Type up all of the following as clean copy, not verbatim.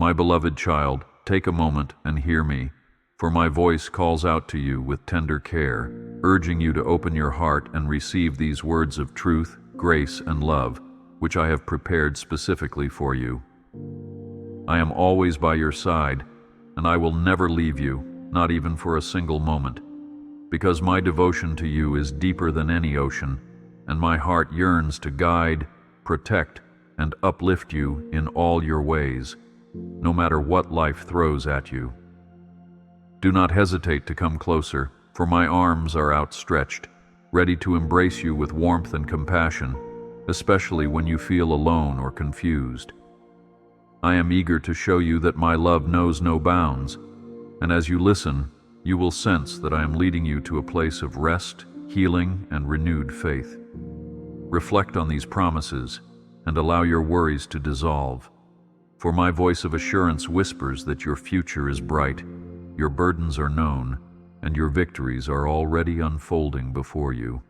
My beloved child, take a moment and hear me, for my voice calls out to you with tender care, urging you to open your heart and receive these words of truth, grace, and love, which I have prepared specifically for you. I am always by your side, and I will never leave you, not even for a single moment, because my devotion to you is deeper than any ocean, and my heart yearns to guide, protect, and uplift you in all your ways, no matter what life throws at you. Do not hesitate to come closer, for my arms are outstretched, ready to embrace you with warmth and compassion, especially when you feel alone or confused. I am eager to show you that my love knows no bounds, and as you listen, you will sense that I am leading you to a place of rest, healing, and renewed faith. Reflect on these promises and allow your worries to dissolve, for my voice of assurance whispers that your future is bright, your burdens are known, and your victories are already unfolding before you.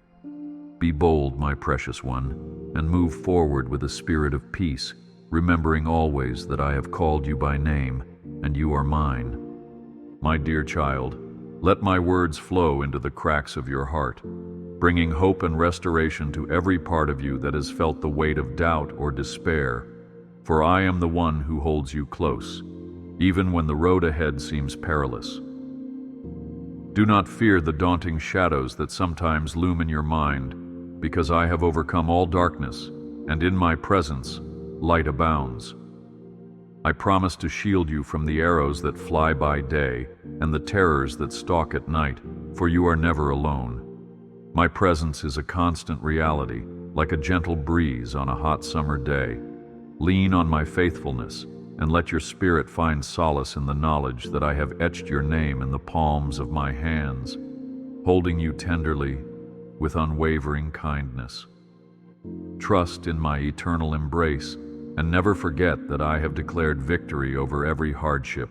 Be bold, my precious one, and move forward with a spirit of peace, remembering always that I have called you by name, and you are mine. My dear child, let my words flow into the cracks of your heart, bringing hope and restoration to every part of you that has felt the weight of doubt or despair, for I am the one who holds you close, even when the road ahead seems perilous. Do not fear the daunting shadows that sometimes loom in your mind, because I have overcome all darkness, and in my presence, light abounds. I promise to shield you from the arrows that fly by day and the terrors that stalk at night, for you are never alone. My presence is a constant reality, like a gentle breeze on a hot summer day. Lean on my faithfulness, and let your spirit find solace in the knowledge that I have etched your name in the palms of my hands, holding you tenderly with unwavering kindness. Trust in my eternal embrace, and never forget that I have declared victory over every hardship,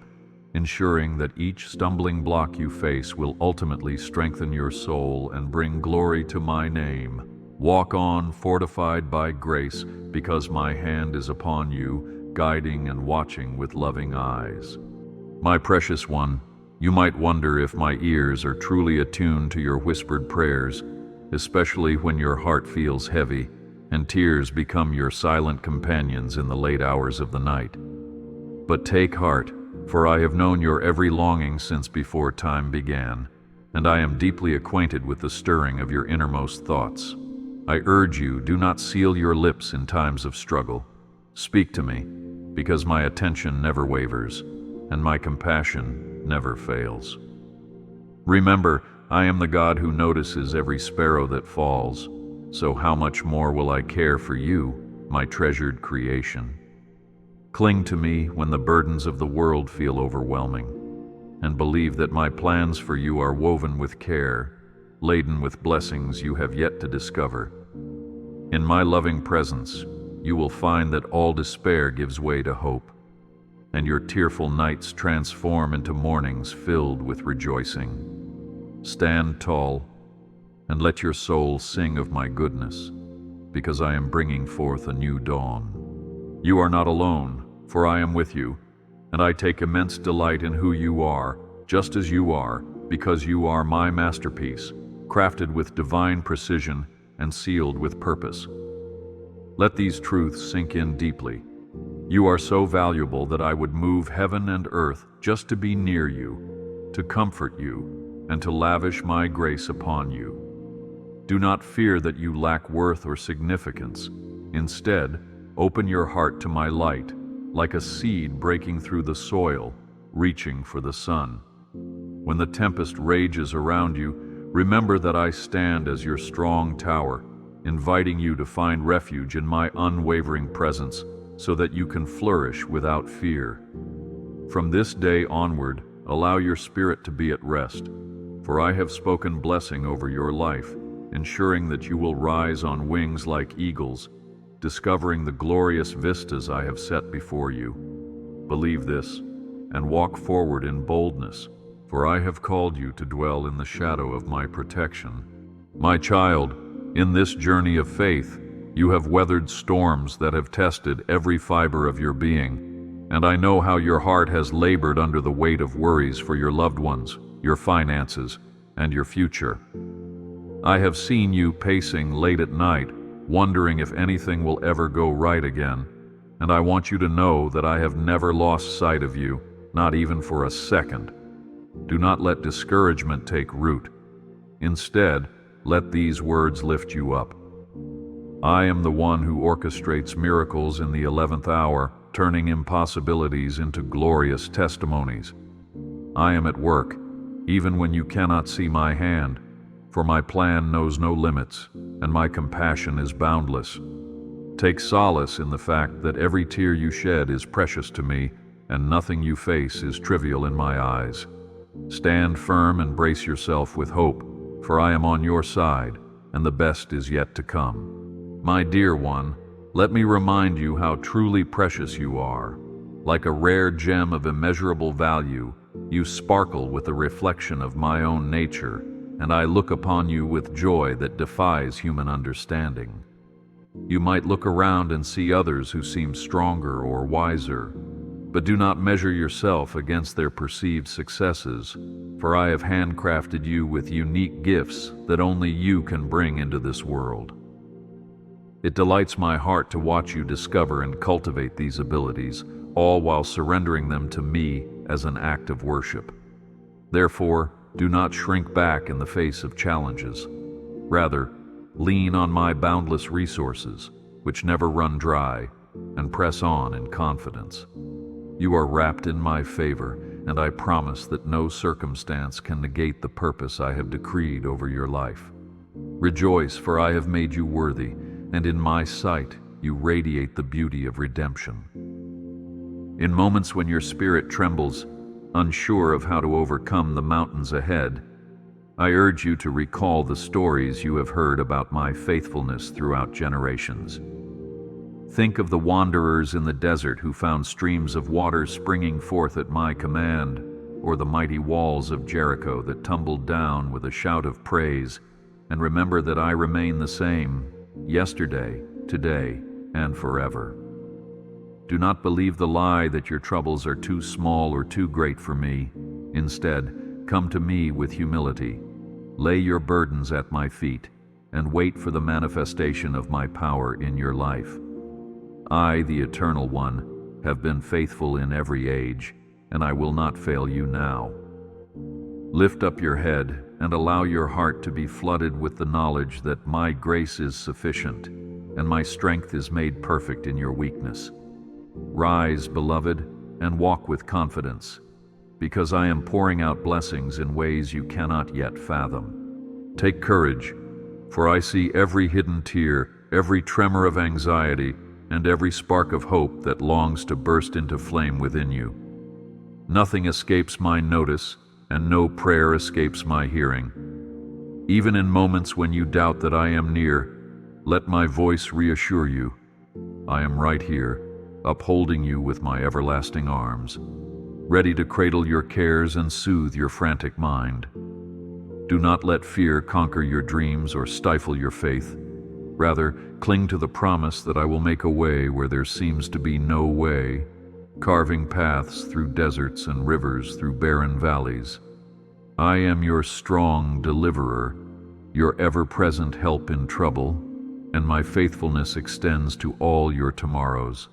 ensuring that each stumbling block you face will ultimately strengthen your soul and bring glory to my name. Walk on, fortified by grace, because my hand is upon you, guiding and watching with loving eyes. My precious one, you might wonder if my ears are truly attuned to your whispered prayers, especially when your heart feels heavy and tears become your silent companions in the late hours of the night. But take heart, for I have known your every longing since before time began, and I am deeply acquainted with the stirring of your innermost thoughts. I urge you, do not seal your lips in times of struggle. Speak to me, because my attention never wavers, and my compassion never fails. Remember, I am the God who notices every sparrow that falls, so how much more will I care for you, my treasured creation? Cling to me when the burdens of the world feel overwhelming, and believe that my plans for you are woven with care, laden with blessings you have yet to discover. In my loving presence, you will find that all despair gives way to hope, and your tearful nights transform into mornings filled with rejoicing. Stand tall, and let your soul sing of my goodness, because I am bringing forth a new dawn. You are not alone, for I am with you, and I take immense delight in who you are, just as you are, because you are my masterpiece, crafted with divine precision and sealed with purpose. Let these truths sink in deeply. You are so valuable that I would move heaven and earth just to be near you, to comfort you, and to lavish my grace upon you. Do not fear that you lack worth or significance. Instead, open your heart to my light, like a seed breaking through the soil, reaching for the sun. When the tempest rages around you, remember that I stand as your strong tower, inviting you to find refuge in my unwavering presence so that you can flourish without fear. From this day onward, allow your spirit to be at rest, for I have spoken blessing over your life, ensuring that you will rise on wings like eagles, discovering the glorious vistas I have set before you. Believe this, and walk forward in boldness, for I have called you to dwell in the shadow of my protection. My child, in this journey of faith, you have weathered storms that have tested every fiber of your being, and I know how your heart has labored under the weight of worries for your loved ones, your finances, and your future. I have seen you pacing late at night, wondering if anything will ever go right again, and I want you to know that I have never lost sight of you, not even for a second. Do not let discouragement take root. Instead, let these words lift you up. I am the one who orchestrates miracles in the 11th hour, turning impossibilities into glorious testimonies. I am at work, even when you cannot see my hand, for my plan knows no limits, and my compassion is boundless. Take solace in the fact that every tear you shed is precious to me, and nothing you face is trivial in my eyes. Stand firm and brace yourself with hope, for I am on your side, and the best is yet to come. My dear one, let me remind you how truly precious you are. Like a rare gem of immeasurable value, you sparkle with the reflection of my own nature, and I look upon you with joy that defies human understanding. You might look around and see others who seem stronger or wiser, but do not measure yourself against their perceived successes, for I have handcrafted you with unique gifts that only you can bring into this world. It delights my heart to watch you discover and cultivate these abilities, all while surrendering them to me as an act of worship. Therefore, do not shrink back in the face of challenges. Rather, lean on my boundless resources, which never run dry, and press on in confidence. You are wrapped in my favor, and I promise that no circumstance can negate the purpose I have decreed over your life. Rejoice, for I have made you worthy, and in my sight you radiate the beauty of redemption. In moments when your spirit trembles, unsure of how to overcome the mountains ahead, I urge you to recall the stories you have heard about my faithfulness throughout generations. Think of the wanderers in the desert who found streams of water springing forth at my command, or the mighty walls of Jericho that tumbled down with a shout of praise, and remember that I remain the same, yesterday, today, and forever. Do not believe the lie that your troubles are too small or too great for me. Instead, come to me with humility. Lay your burdens at my feet, and wait for the manifestation of my power in your life. I, the Eternal One, have been faithful in every age, and I will not fail you now. Lift up your head and allow your heart to be flooded with the knowledge that my grace is sufficient, and my strength is made perfect in your weakness. Rise, beloved, and walk with confidence, because I am pouring out blessings in ways you cannot yet fathom. Take courage, for I see every hidden tear, every tremor of anxiety, and every spark of hope that longs to burst into flame within you. Nothing escapes my notice, and no prayer escapes my hearing. Even in moments when you doubt that I am near, let my voice reassure you. I am right here, upholding you with my everlasting arms, ready to cradle your cares and soothe your frantic mind. Do not let fear conquer your dreams or stifle your faith. Rather, cling to the promise that I will make a way where there seems to be no way, carving paths through deserts and rivers through barren valleys. I am your strong deliverer, your ever-present help in trouble, and my faithfulness extends to all your tomorrows.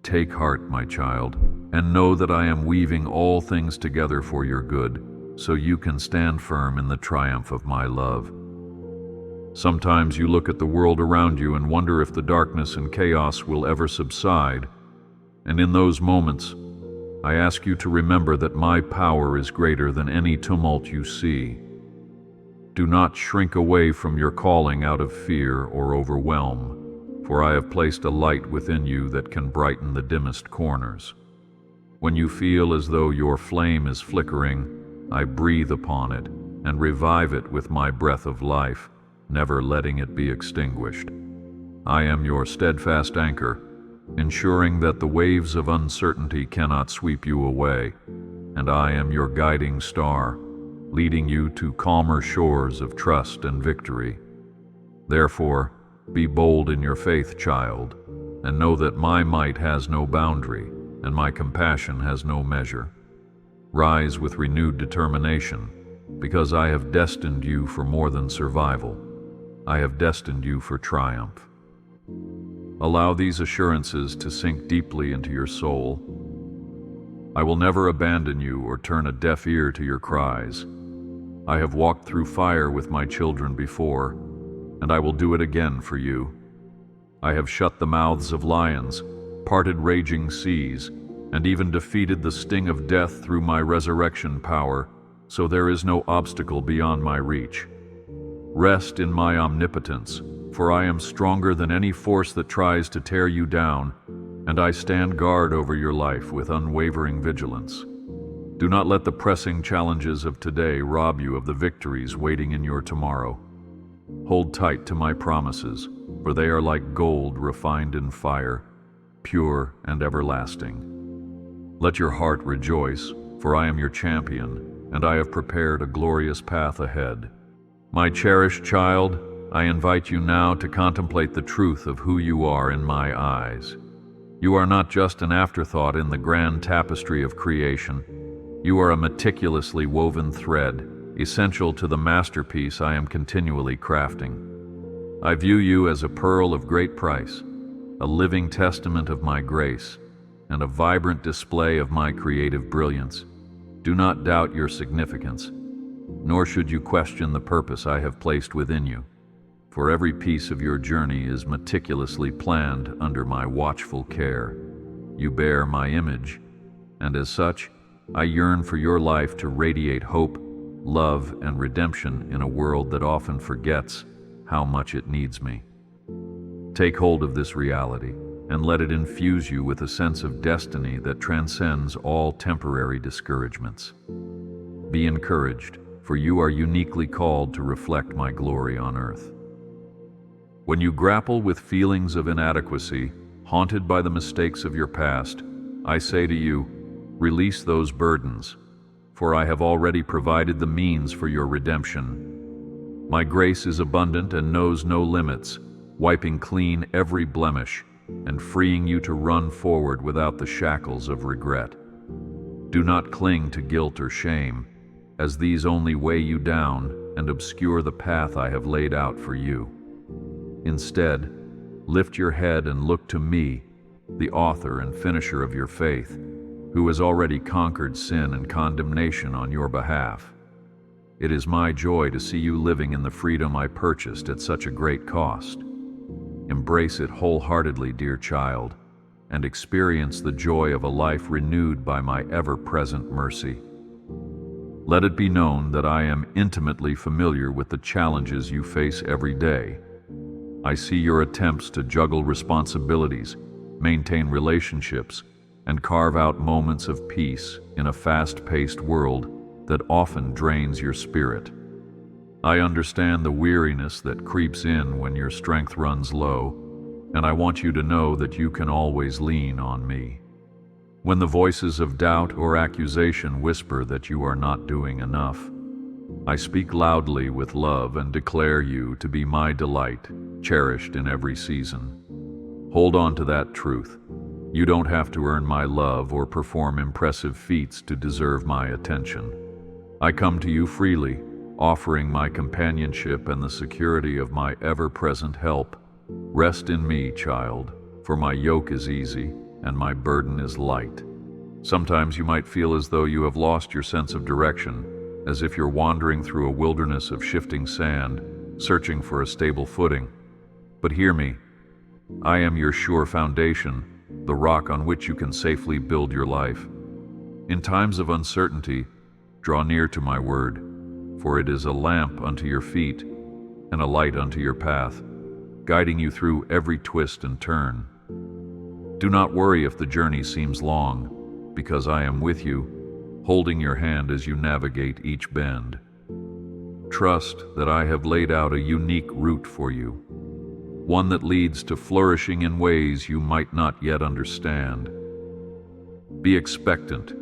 Take heart, my child, and know that I am weaving all things together for your good, so you can stand firm in the triumph of my love. Sometimes you look at the world around you and wonder if the darkness and chaos will ever subside, and in those moments, I ask you to remember that my power is greater than any tumult you see. Do not shrink away from your calling out of fear or overwhelm, for I have placed a light within you that can brighten the dimmest corners. When you feel as though your flame is flickering, I breathe upon it and revive it with my breath of life, never letting it be extinguished. I am your steadfast anchor, ensuring that the waves of uncertainty cannot sweep you away, and I am your guiding star, leading you to calmer shores of trust and victory. Therefore, be bold in your faith, child, and know that my might has no boundary, and my compassion has no measure. Rise with renewed determination, because I have destined you for more than survival. I have destined you for triumph. Allow these assurances to sink deeply into your soul. I will never abandon you or turn a deaf ear to your cries. I have walked through fire with my children before, and I will do it again for you. I have shut the mouths of lions, parted raging seas, and even defeated the sting of death through my resurrection power, so there is no obstacle beyond my reach. Rest in my omnipotence, for I am stronger than any force that tries to tear you down, and I stand guard over your life with unwavering vigilance. Do not let the pressing challenges of today rob you of the victories waiting in your tomorrow. Hold tight to my promises, for they are like gold refined in fire, pure and everlasting. Let your heart rejoice, for I am your champion, and I have prepared a glorious path ahead. My cherished child, I invite you now to contemplate the truth of who you are in my eyes. You are not just an afterthought in the grand tapestry of creation. You are a meticulously woven thread, essential to the masterpiece I am continually crafting. I view you as a pearl of great price, a living testament of my grace, and a vibrant display of my creative brilliance. Do not doubt your significance, nor should you question the purpose I have placed within you, for every piece of your journey is meticulously planned under my watchful care. You bear my image, and as such, I yearn for your life to radiate hope, love, and redemption in a world that often forgets how much it needs me. Take hold of this reality, and let it infuse you with a sense of destiny that transcends all temporary discouragements. Be encouraged, for you are uniquely called to reflect my glory on earth. When you grapple with feelings of inadequacy, haunted by the mistakes of your past, I say to you, release those burdens, for I have already provided the means for your redemption. My grace is abundant and knows no limits, wiping clean every blemish and freeing you to run forward without the shackles of regret. Do not cling to guilt or shame, as these only weigh you down and obscure the path I have laid out for you. Instead, lift your head and look to me, the author and finisher of your faith, who has already conquered sin and condemnation on your behalf. It is my joy to see you living in the freedom I purchased at such a great cost. Embrace it wholeheartedly, dear child, and experience the joy of a life renewed by my ever-present mercy. Let it be known that I am intimately familiar with the challenges you face every day. I see your attempts to juggle responsibilities, maintain relationships, and carve out moments of peace in a fast-paced world that often drains your spirit. I understand the weariness that creeps in when your strength runs low, and I want you to know that you can always lean on me. When the voices of doubt or accusation whisper that you are not doing enough, I speak loudly with love and declare you to be my delight, cherished in every season. Hold on to that truth. You don't have to earn my love or perform impressive feats to deserve my attention. I come to you freely, offering my companionship and the security of my ever-present help. Rest in me, child, for my yoke is easy and my burden is light. Sometimes you might feel as though you have lost your sense of direction, as if you're wandering through a wilderness of shifting sand, searching for a stable footing. But hear me, I am your sure foundation, the rock on which you can safely build your life. In times of uncertainty, draw near to my word, for it is a lamp unto your feet and a light unto your path, guiding you through every twist and turn. Do not worry if the journey seems long, because I am with you, holding your hand as you navigate each bend. Trust that I have laid out a unique route for you, one that leads to flourishing in ways you might not yet understand. Be expectant,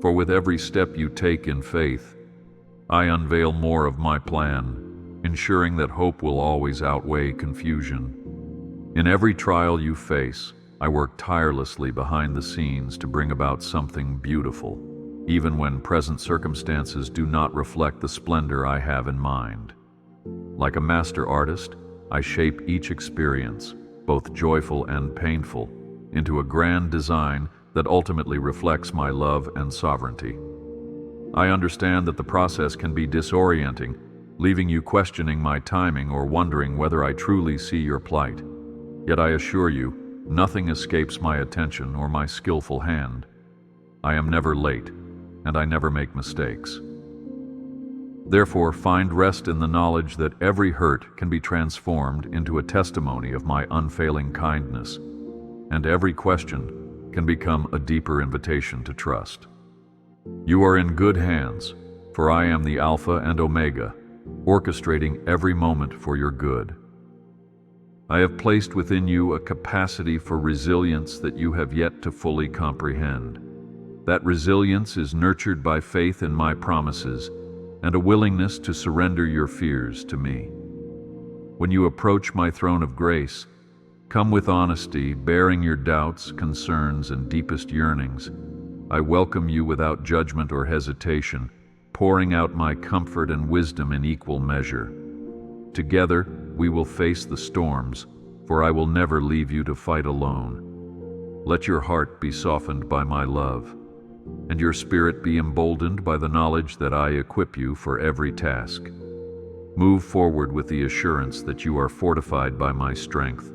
for with every step you take in faith, I unveil more of my plan, ensuring that hope will always outweigh confusion. In every trial you face, I work tirelessly behind the scenes to bring about something beautiful, even when present circumstances do not reflect the splendor I have in mind. Like a master artist, I shape each experience, both joyful and painful, into a grand design that ultimately reflects my love and sovereignty. I understand that the process can be disorienting, leaving you questioning my timing or wondering whether I truly see your plight. Yet I assure you, nothing escapes my attention or my skillful hand. I am never late, and I never make mistakes. Therefore, find rest in the knowledge that every hurt can be transformed into a testimony of my unfailing kindness, and every question can become a deeper invitation to trust. You are in good hands, for I am the Alpha and Omega, orchestrating every moment for your good. I have placed within you a capacity for resilience that you have yet to fully comprehend. That resilience is nurtured by faith in my promises and a willingness to surrender your fears to me. When you approach my throne of grace, come with honesty, bearing your doubts, concerns, and deepest yearnings. I welcome you without judgment or hesitation, pouring out my comfort and wisdom in equal measure. Together, we will face the storms, for I will never leave you to fight alone. Let your heart be softened by my love, and your spirit be emboldened by the knowledge that I equip you for every task. Move forward with the assurance that you are fortified by my strength,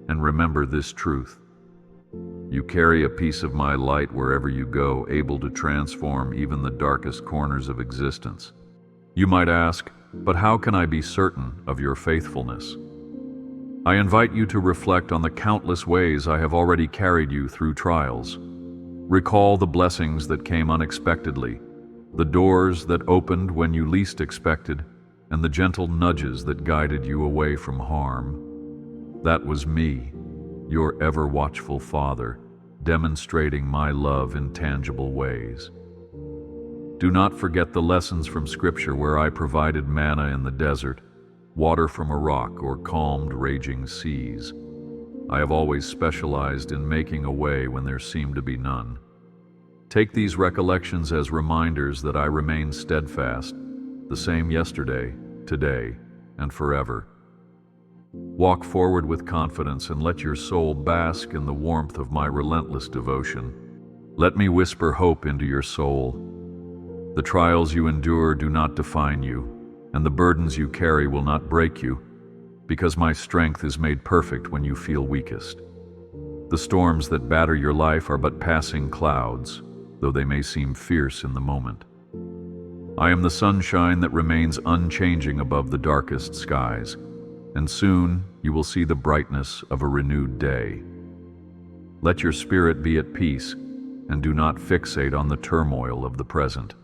and remember this truth. You carry a piece of my light wherever you go, able to transform even the darkest corners of existence. You might ask, but how can I be certain of your faithfulness? I invite you to reflect on the countless ways I have already carried you through trials. Recall the blessings that came unexpectedly, the doors that opened when you least expected, and the gentle nudges that guided you away from harm. That was me, your ever-watchful Father, demonstrating my love in tangible ways. Do not forget the lessons from Scripture where I provided manna in the desert, water from a rock, or calmed raging seas. I have always specialized in making a way when there seemed to be none. Take these recollections as reminders that I remain steadfast, the same yesterday, today, and forever. Walk forward with confidence and let your soul bask in the warmth of my relentless devotion. Let me whisper hope into your soul. The trials you endure do not define you, and the burdens you carry will not break you, because my strength is made perfect when you feel weakest. The storms that batter your life are but passing clouds, though they may seem fierce in the moment. I am the sunshine that remains unchanging above the darkest skies, and soon you will see the brightness of a renewed day. Let your spirit be at peace, and do not fixate on the turmoil of the present.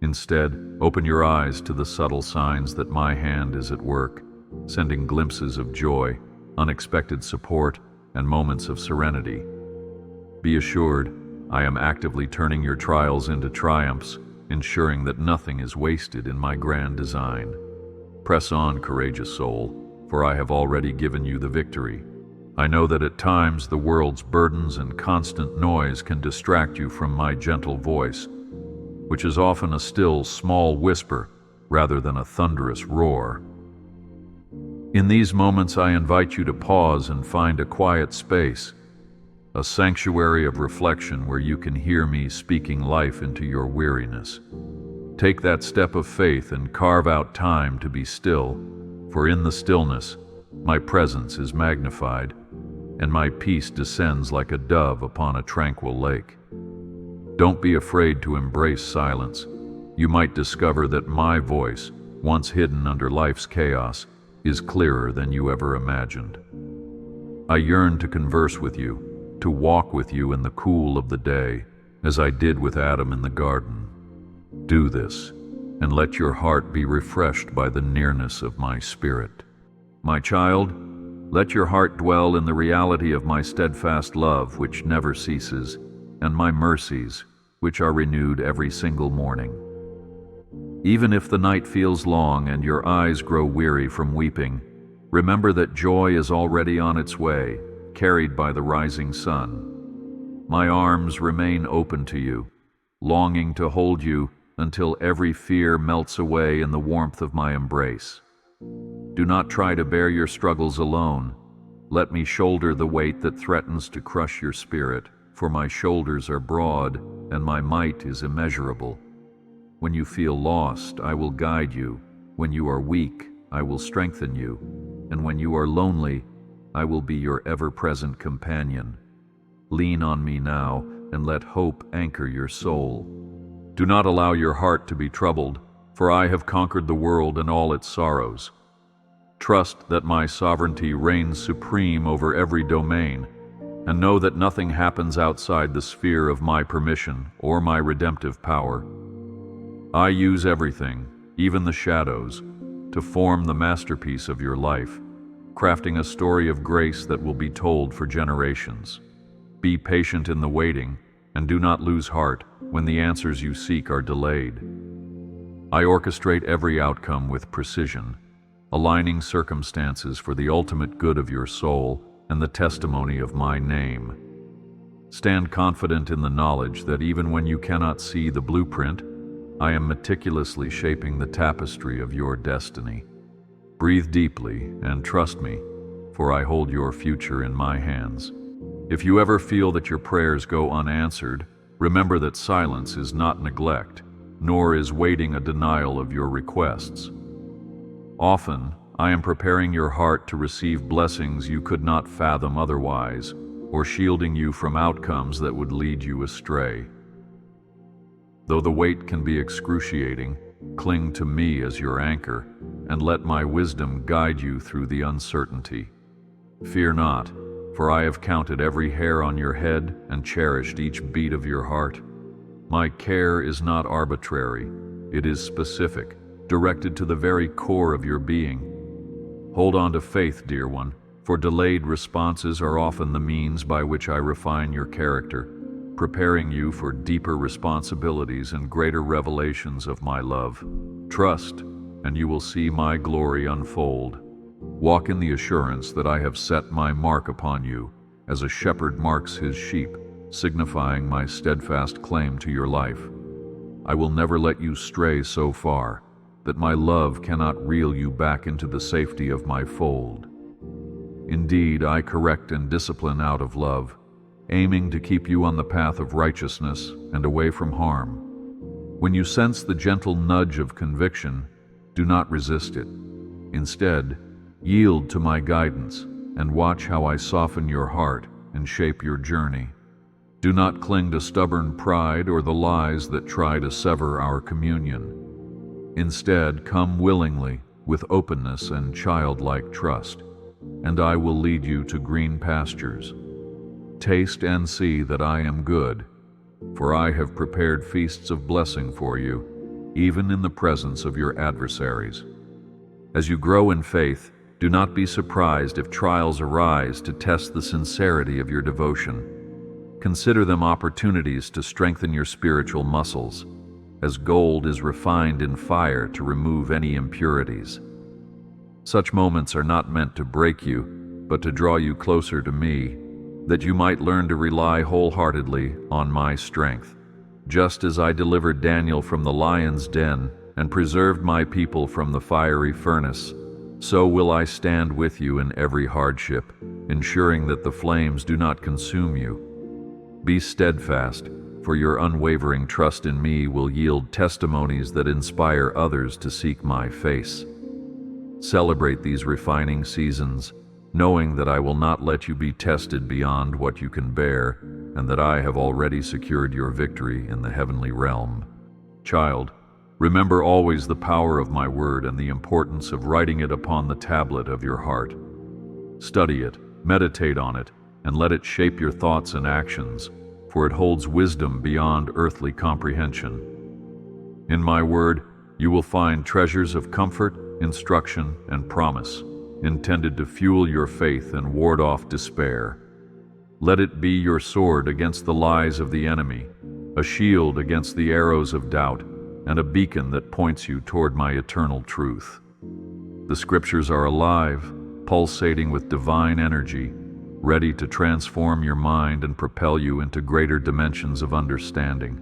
Instead, open your eyes to the subtle signs that my hand is at work, sending glimpses of joy, unexpected support, and moments of serenity. Be assured, I am actively turning your trials into triumphs, ensuring that nothing is wasted in my grand design. Press on, courageous soul, for I have already given you the victory. I know that at times the world's burdens and constant noise can distract you from my gentle voice, which is often a still, small whisper rather than a thunderous roar. In these moments, I invite you to pause and find a quiet space, a sanctuary of reflection where you can hear me speaking life into your weariness. Take that step of faith and carve out time to be still, for in the stillness, my presence is magnified, and my peace descends like a dove upon a tranquil lake. Don't be afraid to embrace silence. You might discover that my voice, once hidden under life's chaos, is clearer than you ever imagined. I yearn to converse with you, to walk with you in the cool of the day, as I did with Adam in the garden. Do this, and let your heart be refreshed by the nearness of my spirit. My child, let your heart dwell in the reality of my steadfast love, which never ceases, and my mercies, which are renewed every single morning. Even if the night feels long and your eyes grow weary from weeping, remember that joy is already on its way, carried by the rising sun. My arms remain open to you, longing to hold you until every fear melts away in the warmth of my embrace. Do not try to bear your struggles alone. Let me shoulder the weight that threatens to crush your spirit, for my shoulders are broad and my might is immeasurable. When you feel lost, I will guide you. When you are weak, I will strengthen you. And when you are lonely, I will be your ever-present companion. Lean on me now and let hope anchor your soul. Do not allow your heart to be troubled, for I have conquered the world and all its sorrows. Trust that my sovereignty reigns supreme over every domain, and know that nothing happens outside the sphere of my permission or my redemptive power. I use everything, even the shadows, to form the masterpiece of your life, crafting a story of grace that will be told for generations. Be patient in the waiting, and do not lose heart when the answers you seek are delayed. I orchestrate every outcome with precision, aligning circumstances for the ultimate good of your soul and the testimony of my name. Stand confident in the knowledge that even when you cannot see the blueprint, I am meticulously shaping the tapestry of your destiny. Breathe deeply and trust me, for I hold your future in my hands. If you ever feel that your prayers go unanswered, remember that silence is not neglect, nor is waiting a denial of your requests. Often, I am preparing your heart to receive blessings you could not fathom otherwise, or shielding you from outcomes that would lead you astray. Though the weight can be excruciating, cling to me as your anchor, and let my wisdom guide you through the uncertainty. Fear not, for I have counted every hair on your head and cherished each beat of your heart. My care is not arbitrary, it is specific, directed to the very core of your being. Hold on to faith, dear one, for delayed responses are often the means by which I refine your character, preparing you for deeper responsibilities and greater revelations of my love. Trust, and you will see my glory unfold. Walk in the assurance that I have set my mark upon you, as a shepherd marks his sheep, signifying my steadfast claim to your life. I will never let you stray so far that my love cannot reel you back into the safety of my fold. Indeed, I correct and discipline out of love, aiming to keep you on the path of righteousness and away from harm. When you sense the gentle nudge of conviction, do not resist it. Instead, yield to my guidance and watch how I soften your heart and shape your journey. Do not cling to stubborn pride or the lies that try to sever our communion. Instead, come willingly with openness and childlike trust, and I will lead you to green pastures. Taste and see that I am good, for I have prepared feasts of blessing for you, even in the presence of your adversaries. As you grow in faith, do not be surprised if trials arise to test the sincerity of your devotion. Consider them opportunities to strengthen your spiritual muscles, as gold is refined in fire to remove any impurities. Such moments are not meant to break you, but to draw you closer to me, that you might learn to rely wholeheartedly on my strength. Just as I delivered Daniel from the lion's den and preserved my people from the fiery furnace, so will I stand with you in every hardship, ensuring that the flames do not consume you. Be steadfast, for your unwavering trust in me will yield testimonies that inspire others to seek my face. Celebrate these refining seasons, knowing that I will not let you be tested beyond what you can bear, and that I have already secured your victory in the heavenly realm. Child, remember always the power of my word and the importance of writing it upon the tablet of your heart. Study it, meditate on it, and let it shape your thoughts and actions, for it holds wisdom beyond earthly comprehension. In my word, you will find treasures of comfort, instruction, and promise, intended to fuel your faith and ward off despair. Let it be your sword against the lies of the enemy, a shield against the arrows of doubt, and a beacon that points you toward my eternal truth. The scriptures are alive, pulsating with divine energy, ready to transform your mind and propel you into greater dimensions of understanding.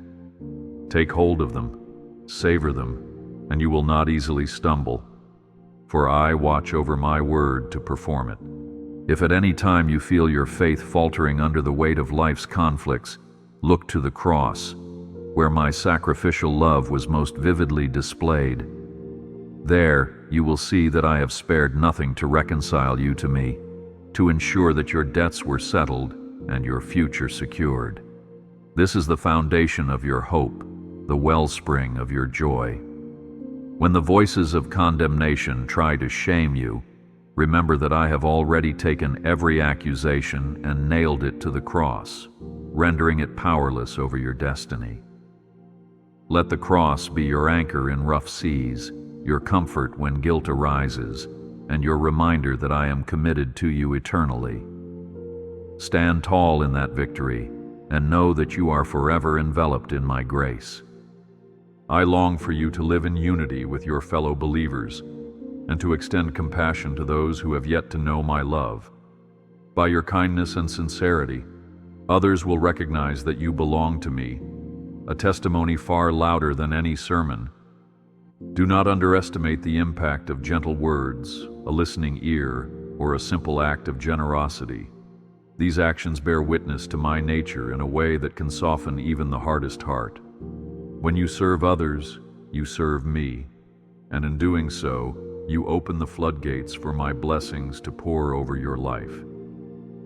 Take hold of them, savor them, and you will not easily stumble, for I watch over my word to perform it. If at any time you feel your faith faltering under the weight of life's conflicts, look to the cross, where my sacrificial love was most vividly displayed. There you will see that I have spared nothing to reconcile you to me, to ensure that your debts were settled and your future secured. This is the foundation of your hope, the wellspring of your joy. When the voices of condemnation try to shame you, remember that I have already taken every accusation and nailed it to the cross, rendering it powerless over your destiny. Let the cross be your anchor in rough seas, your comfort when guilt arises, and your reminder that I am committed to you eternally. Stand tall in that victory, and know that you are forever enveloped in my grace. I long for you to live in unity with your fellow believers, and to extend compassion to those who have yet to know my love. By your kindness and sincerity, others will recognize that you belong to me, a testimony far louder than any sermon. Do not underestimate the impact of gentle words, a listening ear, or a simple act of generosity. These actions bear witness to my nature in a way that can soften even the hardest heart. When you serve others, you serve me, and in doing so, you open the floodgates for my blessings to pour over your life.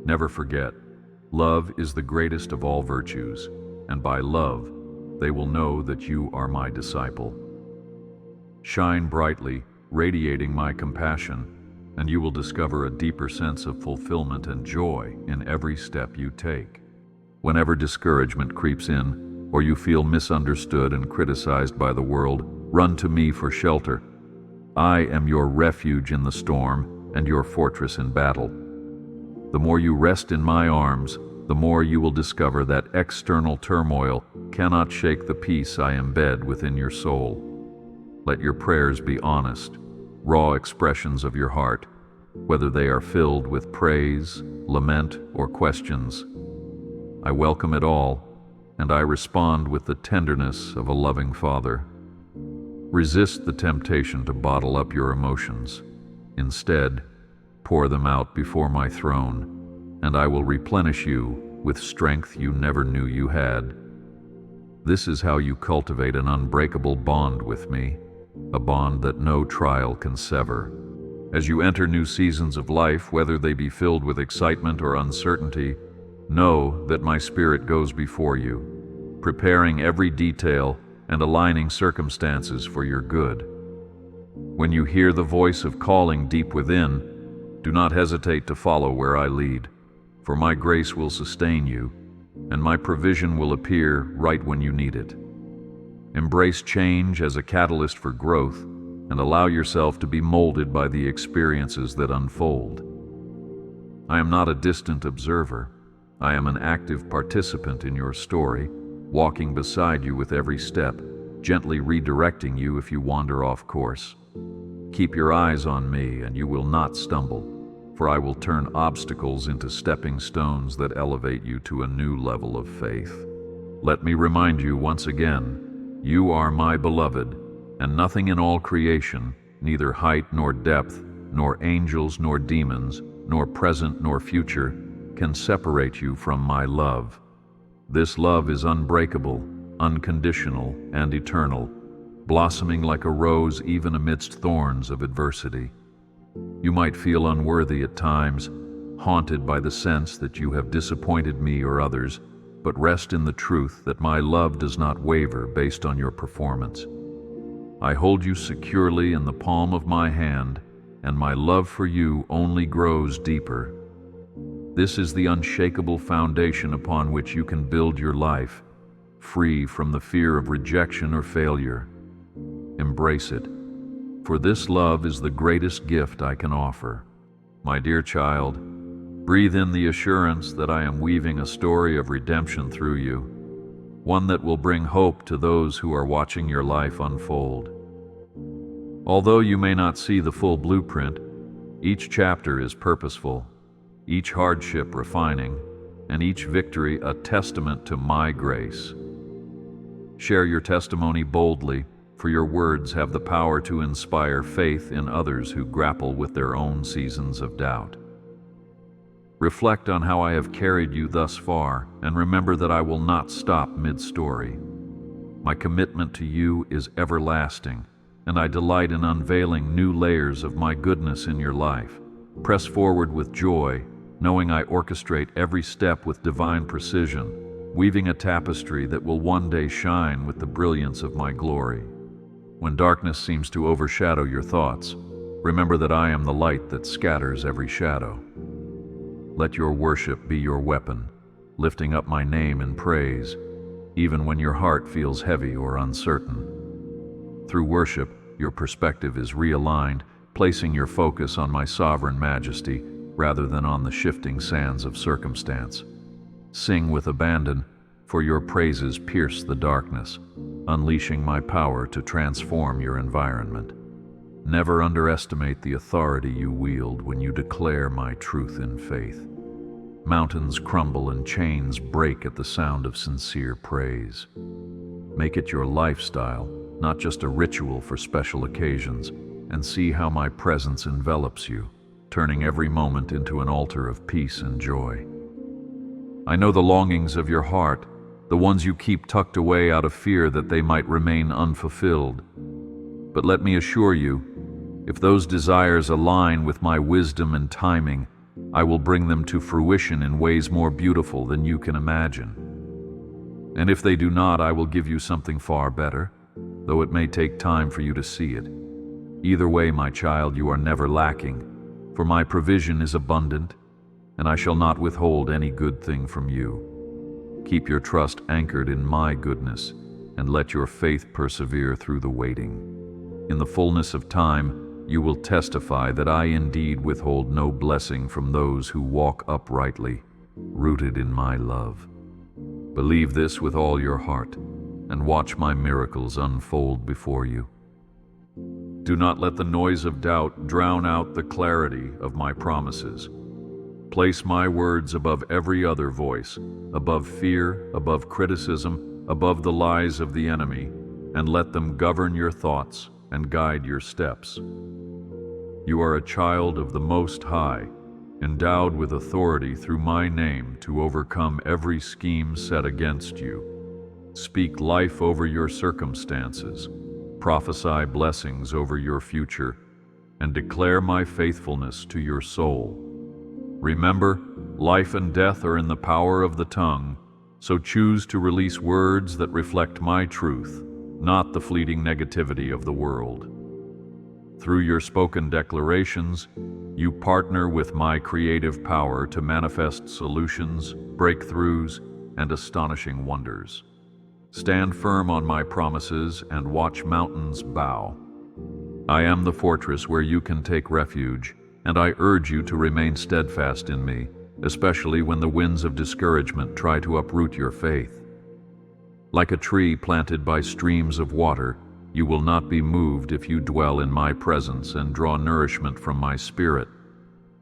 Never forget, love is the greatest of all virtues, and by love, they will know that you are my disciple. Shine brightly, radiating my compassion, and you will discover a deeper sense of fulfillment and joy in every step you take. Whenever discouragement creeps in, or you feel misunderstood and criticized by the world, run to me for shelter. I am your refuge in the storm and your fortress in battle. The more you rest in my arms, the more you will discover that external turmoil cannot shake the peace I embed within your soul. Let your prayers be honest, raw expressions of your heart, whether they are filled with praise, lament, or questions. I welcome it all, and I respond with the tenderness of a loving father. Resist the temptation to bottle up your emotions. Instead, pour them out before my throne, and I will replenish you with strength you never knew you had. This is how you cultivate an unbreakable bond with me, a bond that no trial can sever. As you enter new seasons of life, whether they be filled with excitement or uncertainty, know that my Spirit goes before you, preparing every detail and aligning circumstances for your good. When you hear the voice of calling deep within, do not hesitate to follow where I lead, for my grace will sustain you, and my provision will appear right when you need it. Embrace change as a catalyst for growth, and allow yourself to be molded by the experiences that unfold. I am not a distant observer. I am an active participant in your story, walking beside you with every step, gently redirecting you if you wander off course. Keep your eyes on me, and you will not stumble, for I will turn obstacles into stepping stones that elevate you to a new level of faith. Let me remind you once again, you are my beloved, and nothing in all creation, neither height nor depth, nor angels nor demons, nor present nor future, can separate you from my love. This love is unbreakable, unconditional, and eternal, blossoming like a rose even amidst thorns of adversity. You might feel unworthy at times, haunted by the sense that you have disappointed me or others, but rest in the truth that my love does not waver based on your performance. I hold you securely in the palm of my hand, and my love for you only grows deeper. This is the unshakable foundation upon which you can build your life, free from the fear of rejection or failure. Embrace it, for this love is the greatest gift I can offer. My dear child, breathe in the assurance that I am weaving a story of redemption through you, one that will bring hope to those who are watching your life unfold. Although you may not see the full blueprint, each chapter is purposeful. each hardship refining, and each victory a testament to my grace. Share your testimony boldly, for your words have the power to inspire faith in others who grapple with their own seasons of doubt. Reflect on how I have carried you thus far, and remember that I will not stop mid-story. My commitment to you is everlasting, and I delight in unveiling new layers of my goodness in your life. Press forward with joy, knowing I orchestrate every step with divine precision, weaving a tapestry that will one day shine with the brilliance of my glory. When darkness seems to overshadow your thoughts, remember that I am the light that scatters every shadow. Let your worship be your weapon, lifting up my name in praise, even when your heart feels heavy or uncertain. Through worship, your perspective is realigned, placing your focus on my sovereign majesty rather than on the shifting sands of circumstance. Sing with abandon, for your praises pierce the darkness, unleashing my power to transform your environment. Never underestimate the authority you wield when you declare my truth in faith. Mountains crumble and chains break at the sound of sincere praise. Make it your lifestyle, not just a ritual for special occasions, and see how my presence envelops you, turning every moment into an altar of peace and joy. I know the longings of your heart, the ones you keep tucked away out of fear that they might remain unfulfilled. But let me assure you, if those desires align with my wisdom and timing, I will bring them to fruition in ways more beautiful than you can imagine. And if they do not, I will give you something far better, though it may take time for you to see it. Either way, my child, you are never lacking, for my provision is abundant, and I shall not withhold any good thing from you. Keep your trust anchored in my goodness, and let your faith persevere through the waiting. In the fullness of time, you will testify that I indeed withhold no blessing from those who walk uprightly, rooted in my love. Believe this with all your heart, and watch my miracles unfold before you. Do not let the noise of doubt drown out the clarity of my promises. Place my words above every other voice, above fear, above criticism, above the lies of the enemy, and let them govern your thoughts and guide your steps. You are a child of the Most High, endowed with authority through my name to overcome every scheme set against you. Speak life over your circumstances, prophesy blessings over your future, and declare my faithfulness to your soul. Remember, life and death are in the power of the tongue, so choose to release words that reflect my truth, not the fleeting negativity of the world. Through your spoken declarations, you partner with my creative power to manifest solutions, breakthroughs, and astonishing wonders. Stand firm on my promises and watch mountains bow. I am the fortress where you can take refuge, and I urge you to remain steadfast in me, especially when the winds of discouragement try to uproot your faith. Like a tree planted by streams of water, you will not be moved if you dwell in my presence and draw nourishment from my spirit.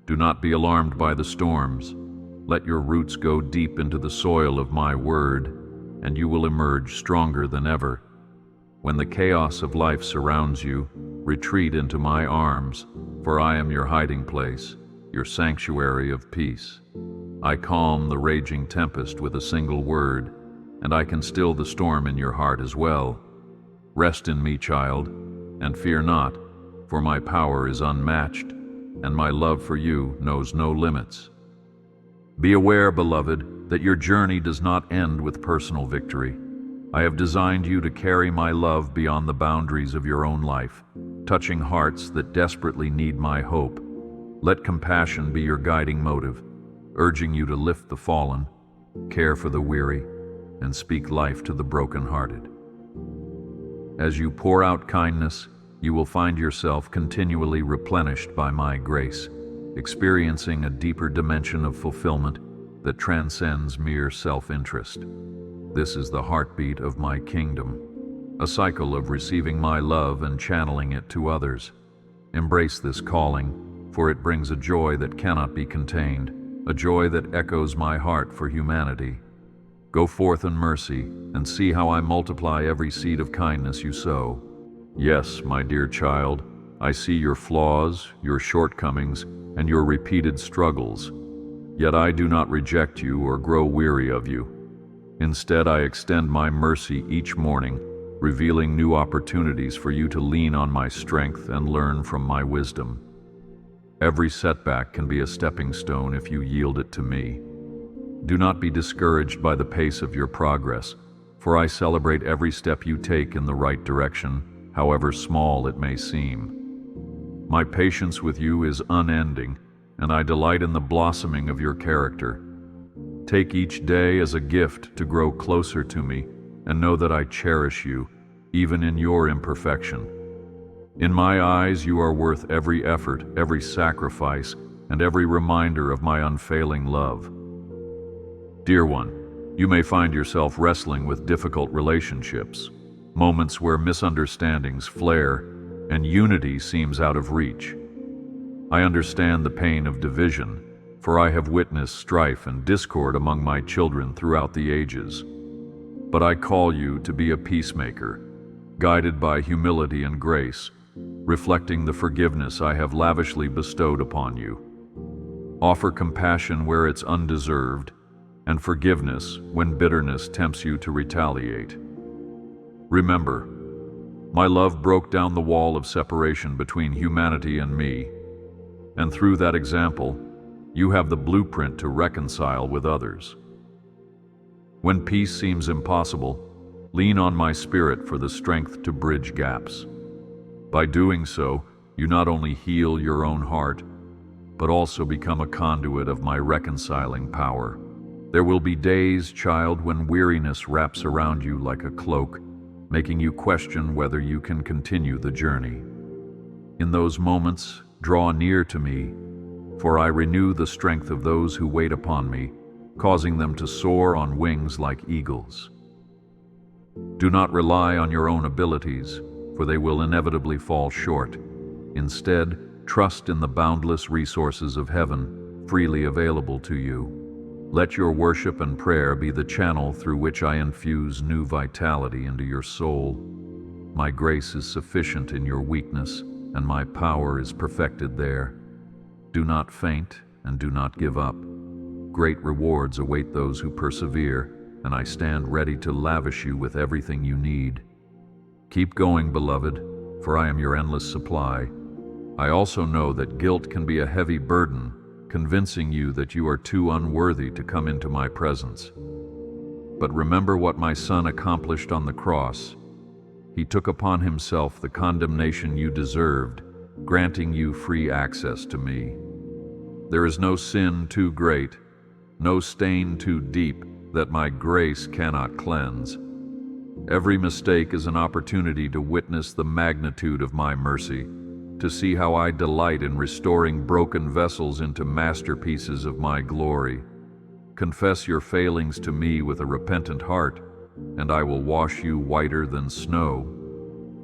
Do not be alarmed by the storms. Let your roots go deep into the soil of my word, and you will emerge stronger than ever. When the chaos of life surrounds you, retreat into my arms, for I am your hiding place, your sanctuary of peace. I calm the raging tempest with a single word, and I can still the storm in your heart as well. Rest in me, child, and fear not, for my power is unmatched, and my love for you knows no limits. Be aware, beloved, that your journey does not end with personal victory. I have designed you to carry my love beyond the boundaries of your own life, touching hearts that desperately need my hope. Let compassion be your guiding motive, urging you to lift the fallen, care for the weary, and speak life to the brokenhearted. As you pour out kindness, you will find yourself continually replenished by my grace, experiencing a deeper dimension of fulfillment that transcends mere self-interest. This is the heartbeat of my kingdom, a cycle of receiving my love and channeling it to others. Embrace this calling, for it brings a joy that cannot be contained, a joy that echoes my heart for humanity. Go forth in mercy and see how I multiply every seed of kindness you sow. Yes, my dear child, I see your flaws, your shortcomings, and your repeated struggles. Yet I do not reject you or grow weary of you. Instead, I extend my mercy each morning, revealing new opportunities for you to lean on my strength and learn from my wisdom. Every setback can be a stepping stone if you yield it to me. Do not be discouraged by the pace of your progress, for I celebrate every step you take in the right direction, however small it may seem. My patience with you is unending, and I delight in the blossoming of your character. Take each day as a gift to grow closer to me, and know that I cherish you, even in your imperfection. In my eyes, you are worth every effort, every sacrifice, and every reminder of my unfailing love. Dear one, you may find yourself wrestling with difficult relationships, moments where misunderstandings flare and unity seems out of reach. I understand the pain of division, for I have witnessed strife and discord among my children throughout the ages. But I call you to be a peacemaker, guided by humility and grace, reflecting the forgiveness I have lavishly bestowed upon you. Offer compassion where it's undeserved, and forgiveness when bitterness tempts you to retaliate. Remember, my love broke down the wall of separation between humanity and me, and through that example, you have the blueprint to reconcile with others. When peace seems impossible, lean on my spirit for the strength to bridge gaps. By doing so, you not only heal your own heart, but also become a conduit of my reconciling power. There will be days, child, when weariness wraps around you like a cloak, making you question whether you can continue the journey. In those moments, draw near to me, for I renew the strength of those who wait upon me, causing them to soar on wings like eagles. Do not rely on your own abilities, for they will inevitably fall short. Instead, trust in the boundless resources of heaven, freely available to you. Let your worship and prayer be the channel through which I infuse new vitality into your soul. My grace is sufficient in your weakness, and my power is perfected there. Do not faint and do not give up. Great rewards await those who persevere, and I stand ready to lavish you with everything you need. Keep going, beloved, for I am your endless supply. I also know that guilt can be a heavy burden, convincing you that you are too unworthy to come into my presence. But remember what my Son accomplished on the cross. He took upon himself the condemnation you deserved, granting you free access to me. There is no sin too great, no stain too deep that my grace cannot cleanse. Every mistake is an opportunity to witness the magnitude of my mercy, to see how I delight in restoring broken vessels into masterpieces of my glory. Confess your failings to me with a repentant heart, and I will wash you whiter than snow.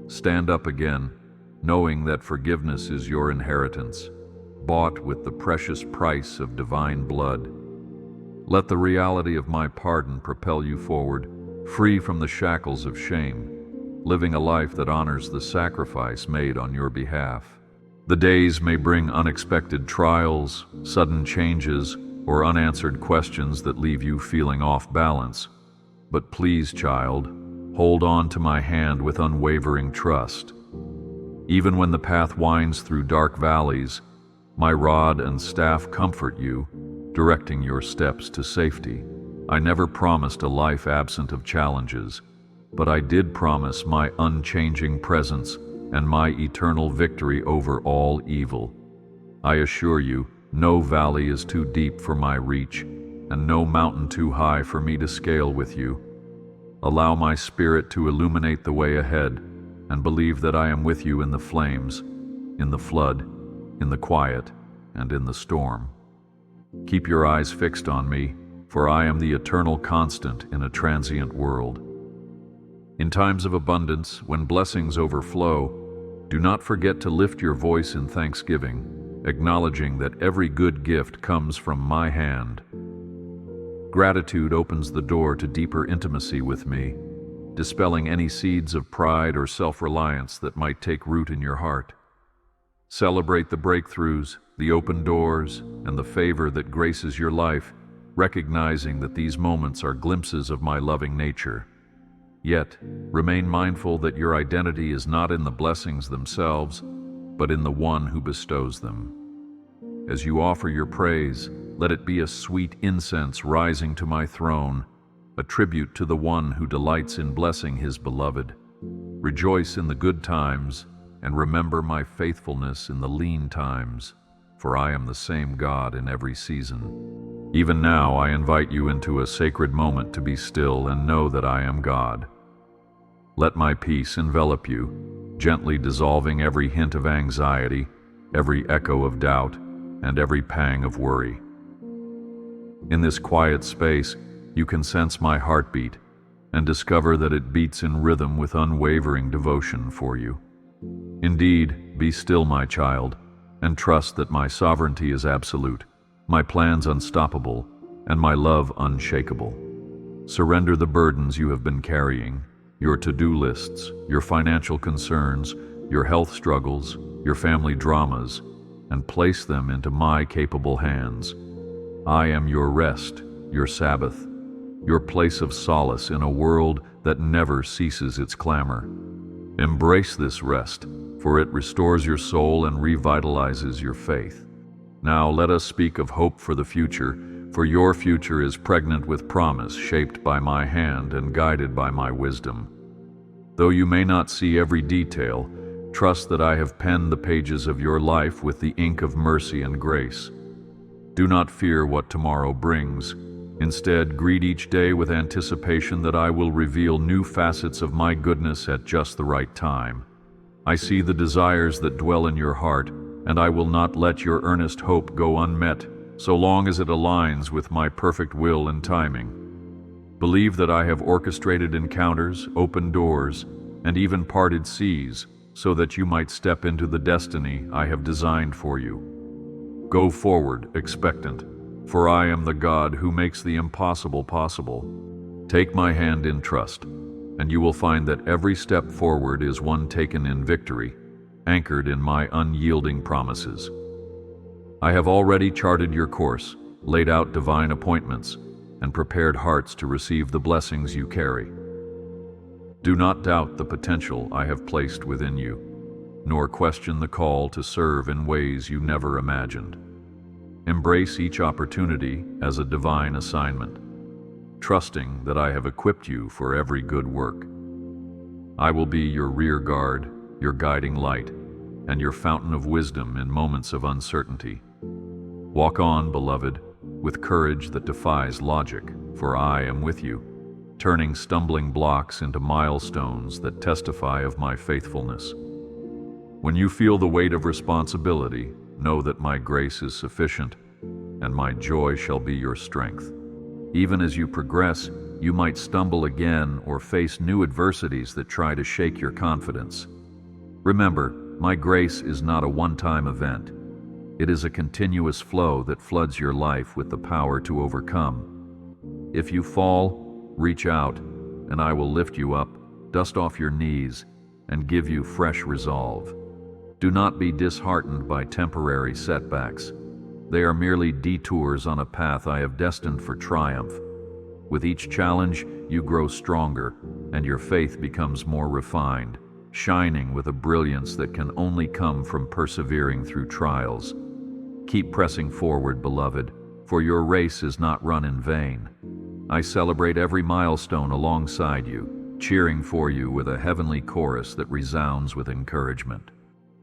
Stand up again, knowing that forgiveness is your inheritance, bought with the precious price of divine blood. Let the reality of my pardon propel you forward, free from the shackles of shame, living a life that honors the sacrifice made on your behalf. The days may bring unexpected trials, sudden changes, or unanswered questions that leave you feeling off balance. But please, child, hold on to my hand with unwavering trust. Even when the path winds through dark valleys, my rod and staff comfort you, directing your steps to safety. I never promised a life absent of challenges, but I did promise my unchanging presence and my eternal victory over all evil. I assure you, no valley is too deep for my reach, and no mountain too high for me to scale with you. Allow my spirit to illuminate the way ahead, and believe that I am with you in the flames, in the flood, in the quiet, and in the storm. Keep your eyes fixed on me, for I am the eternal constant in a transient world. In times of abundance, when blessings overflow, do not forget to lift your voice in thanksgiving. acknowledging that every good gift comes from my hand. Gratitude opens the door to deeper intimacy with me, dispelling any seeds of pride or self-reliance that might take root in your heart. Celebrate the breakthroughs, the open doors, and the favor that graces your life, recognizing that these moments are glimpses of my loving nature. Yet, remain mindful that your identity is not in the blessings themselves, but in the one who bestows them. As you offer your praise, let it be a sweet incense rising to my throne, a tribute to the one who delights in blessing his beloved. Rejoice in the good times, and remember my faithfulness in the lean times, for I am the same God in every season. Even now I invite you into a sacred moment to be still and know that I am God. Let my peace envelop you, gently dissolving every hint of anxiety, every echo of doubt, and every pang of worry. In this quiet space, you can sense my heartbeat and discover that it beats in rhythm with unwavering devotion for you. Indeed, be still, my child, and trust that my sovereignty is absolute, my plans unstoppable, and my love unshakable. Surrender the burdens you have been carrying, your to-do lists, your financial concerns, your health struggles, your family dramas, and place them into my capable hands. I am your rest, your Sabbath, your place of solace in a world that never ceases its clamor. Embrace this rest, for it restores your soul and revitalizes your faith. Now let us speak of hope for the future, for your future is pregnant with promise, shaped by my hand and guided by my wisdom. Though you may not see every detail, trust that I have penned the pages of your life with the ink of mercy and grace. Do not fear what tomorrow brings. Instead, greet each day with anticipation that I will reveal new facets of my goodness at just the right time. I see the desires that dwell in your heart, and I will not let your earnest hope go unmet, so long as it aligns with my perfect will and timing. Believe that I have orchestrated encounters, opened doors, and even parted seas, so that you might step into the destiny I have designed for you. Go forward, expectant, for I am the God who makes the impossible possible. Take my hand in trust, and you will find that every step forward is one taken in victory, anchored in my unyielding promises. I have already charted your course, laid out divine appointments, and prepared hearts to receive the blessings you carry. Do not doubt the potential I have placed within you, nor question the call to serve in ways you never imagined. Embrace each opportunity as a divine assignment, trusting that I have equipped you for every good work. I will be your rear guard, your guiding light, and your fountain of wisdom in moments of uncertainty. Walk on, beloved, with courage that defies logic, for I am with you, turning stumbling blocks into milestones that testify of my faithfulness. When you feel the weight of responsibility, know that my grace is sufficient, and my joy shall be your strength. Even as you progress, you might stumble again or face new adversities that try to shake your confidence. Remember, my grace is not a one-time event. It is a continuous flow that floods your life with the power to overcome. If you fall, reach out, and I will lift you up, dust off your knees, and give you fresh resolve. Do not be disheartened by temporary setbacks. They are merely detours on a path I have destined for triumph. With each challenge, you grow stronger, and your faith becomes more refined, shining with a brilliance that can only come from persevering through trials. Keep pressing forward, beloved, for your race is not run in vain. I celebrate every milestone alongside you, cheering for you with a heavenly chorus that resounds with encouragement.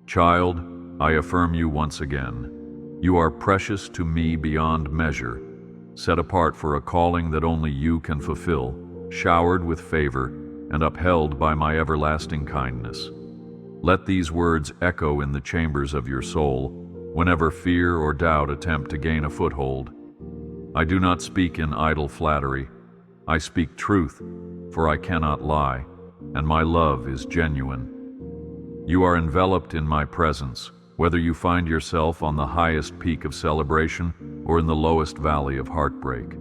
Child, I affirm you once again. You are precious to me beyond measure, set apart for a calling that only you can fulfill, showered with favor, and upheld by my everlasting kindness. Let these words echo in the chambers of your soul, whenever fear or doubt attempt to gain a foothold. I do not speak in idle flattery. I speak truth, for I cannot lie, and my love is genuine. You are enveloped in my presence, whether you find yourself on the highest peak of celebration or in the lowest valley of heartbreak.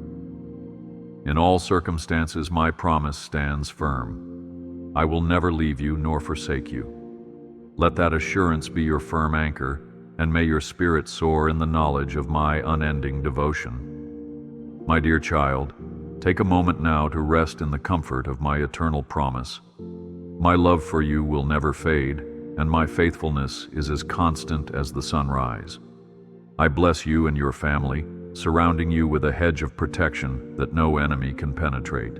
In all circumstances, my promise stands firm. I will never leave you nor forsake you. Let that assurance be your firm anchor, and may your spirit soar in the knowledge of my unending devotion. My dear child, take a moment now to rest in the comfort of my eternal promise. My love for you will never fade, and my faithfulness is as constant as the sunrise. I bless you and your family, surrounding you with a hedge of protection that no enemy can penetrate.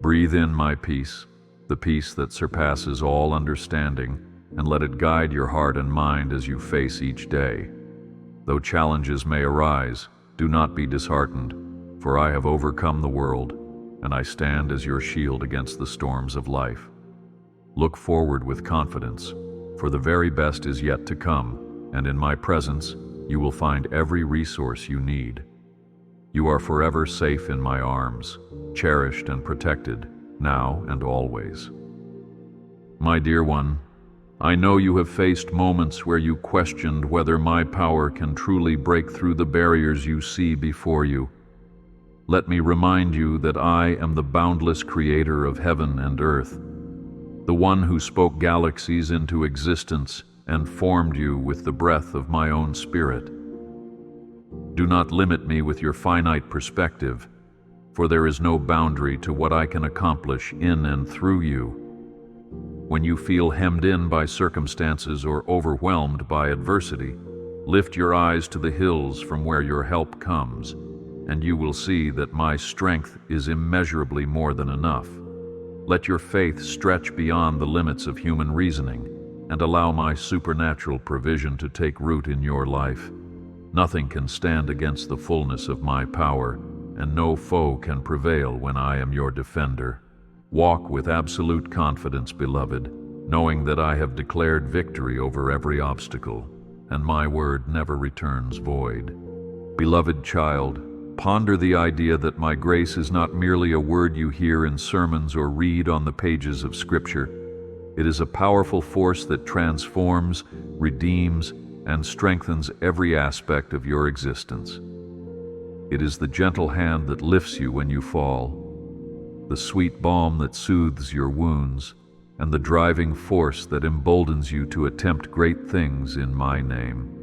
Breathe in my peace, the peace that surpasses all understanding, and let it guide your heart and mind as you face each day. Though challenges may arise, do not be disheartened, for I have overcome the world, and I stand as your shield against the storms of life. Look forward with confidence, for the very best is yet to come, and in my presence you will find every resource you need. You are forever safe in my arms, cherished and protected, now and always. My dear one, I know you have faced moments where you questioned whether my power can truly break through the barriers you see before you. Let me remind you that I am the boundless creator of heaven and earth, the one who spoke galaxies into existence and formed you with the breath of my own spirit. Do not limit me with your finite perspective, for there is no boundary to what I can accomplish in and through you. When you feel hemmed in by circumstances or overwhelmed by adversity, lift your eyes to the hills from where your help comes, and you will see that my strength is immeasurably more than enough. Let your faith stretch beyond the limits of human reasoning, and allow my supernatural provision to take root in your life. Nothing can stand against the fullness of my power, and no foe can prevail when I am your defender. Walk with absolute confidence, beloved, knowing that I have declared victory over every obstacle, and my word never returns void. Beloved child, ponder the idea that my grace is not merely a word you hear in sermons or read on the pages of Scripture. It is a powerful force that transforms, redeems, and strengthens every aspect of your existence. It is the gentle hand that lifts you when you fall, the sweet balm that soothes your wounds, and the driving force that emboldens you to attempt great things in my name.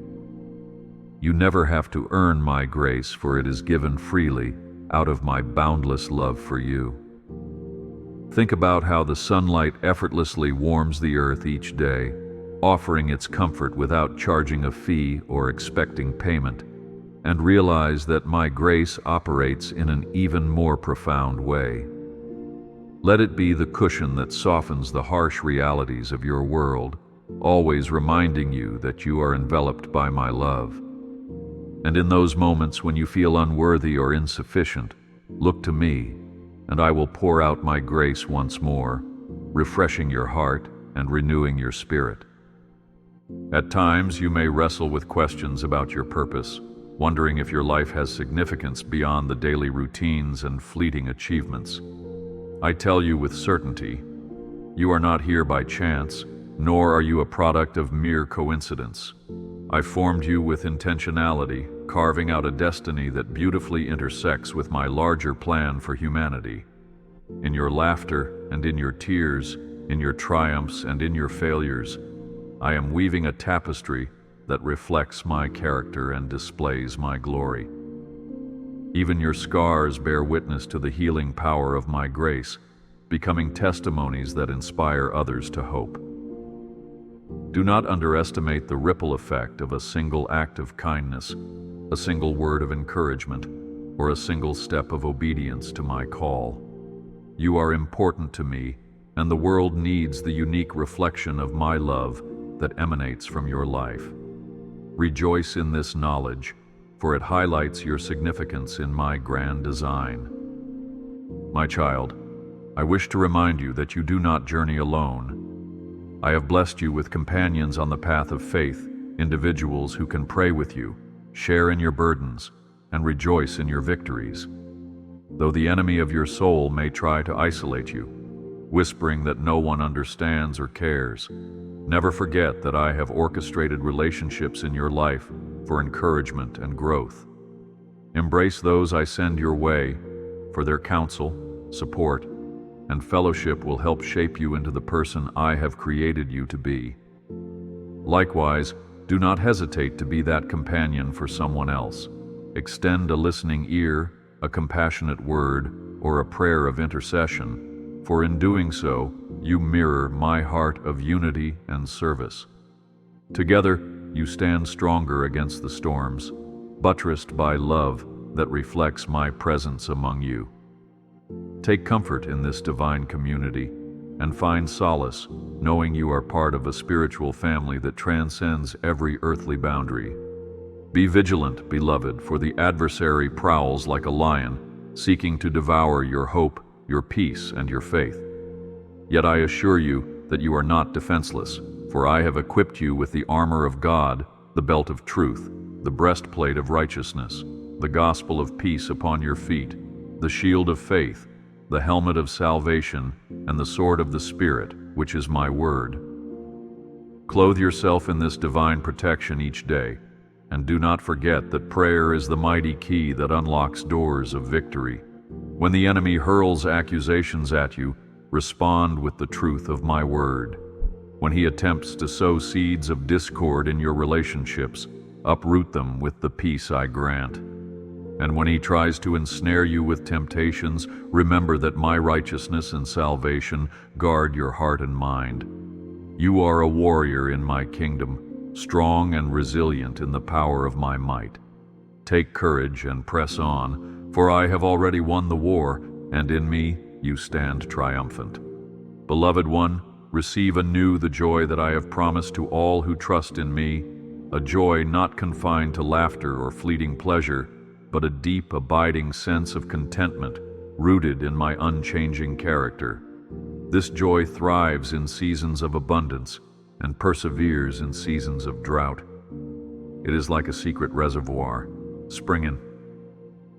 You never have to earn my grace, for it is given freely out of my boundless love for you. Think about how the sunlight effortlessly warms the earth each day, offering its comfort without charging a fee or expecting payment, and realize that my grace operates in an even more profound way. Let it be the cushion that softens the harsh realities of your world, always reminding you that you are enveloped by my love. And in those moments when you feel unworthy or insufficient, look to me, and I will pour out my grace once more, refreshing your heart and renewing your spirit. At times, you may wrestle with questions about your purpose, wondering if your life has significance beyond the daily routines and fleeting achievements. I tell you with certainty, you are not here by chance, nor are you a product of mere coincidence. I formed you with intentionality, carving out a destiny that beautifully intersects with my larger plan for humanity. In your laughter and in your tears, in your triumphs and in your failures, I am weaving a tapestry that reflects my character and displays my glory. Even your scars bear witness to the healing power of my grace, becoming testimonies that inspire others to hope. Do not underestimate the ripple effect of a single act of kindness, a single word of encouragement, or a single step of obedience to my call. You are important to me, and the world needs the unique reflection of my love that emanates from your life. Rejoice in this knowledge, for it highlights your significance in my grand design. My child, I wish to remind you that you do not journey alone. I have blessed you with companions on the path of faith, individuals who can pray with you, share in your burdens, and rejoice in your victories. Though the enemy of your soul may try to isolate you, whispering that no one understands or cares. Never forget that I have orchestrated relationships in your life for encouragement and growth. Embrace those I send your way, for their counsel, support, and fellowship will help shape you into the person I have created you to be. Likewise, do not hesitate to be that companion for someone else. Extend a listening ear, a compassionate word, or a prayer of intercession, for in doing so, you mirror my heart of unity and service. Together, you stand stronger against the storms, buttressed by love that reflects my presence among you. Take comfort in this divine community and find solace knowing you are part of a spiritual family that transcends every earthly boundary. Be vigilant, beloved, for the adversary prowls like a lion, seeking to devour your hope, your peace, and your faith. Yet I assure you that you are not defenseless, for I have equipped you with the armor of God, the belt of truth, the breastplate of righteousness, the gospel of peace upon your feet, the shield of faith, the helmet of salvation, and the sword of the Spirit, which is my word. Clothe yourself in this divine protection each day, and do not forget that prayer is the mighty key that unlocks doors of victory. When the enemy hurls accusations at you, respond with the truth of my word. When he attempts to sow seeds of discord in your relationships, uproot them with the peace I grant. And when he tries to ensnare you with temptations, remember that my righteousness and salvation guard your heart and mind. You are a warrior in my kingdom, strong and resilient in the power of my might. Take courage and press on, for I have already won the war, and in me you stand triumphant. Beloved one, receive anew the joy that I have promised to all who trust in me, a joy not confined to laughter or fleeting pleasure, but a deep, abiding sense of contentment rooted in my unchanging character. This joy thrives in seasons of abundance and perseveres in seasons of drought. It is like a secret reservoir, springing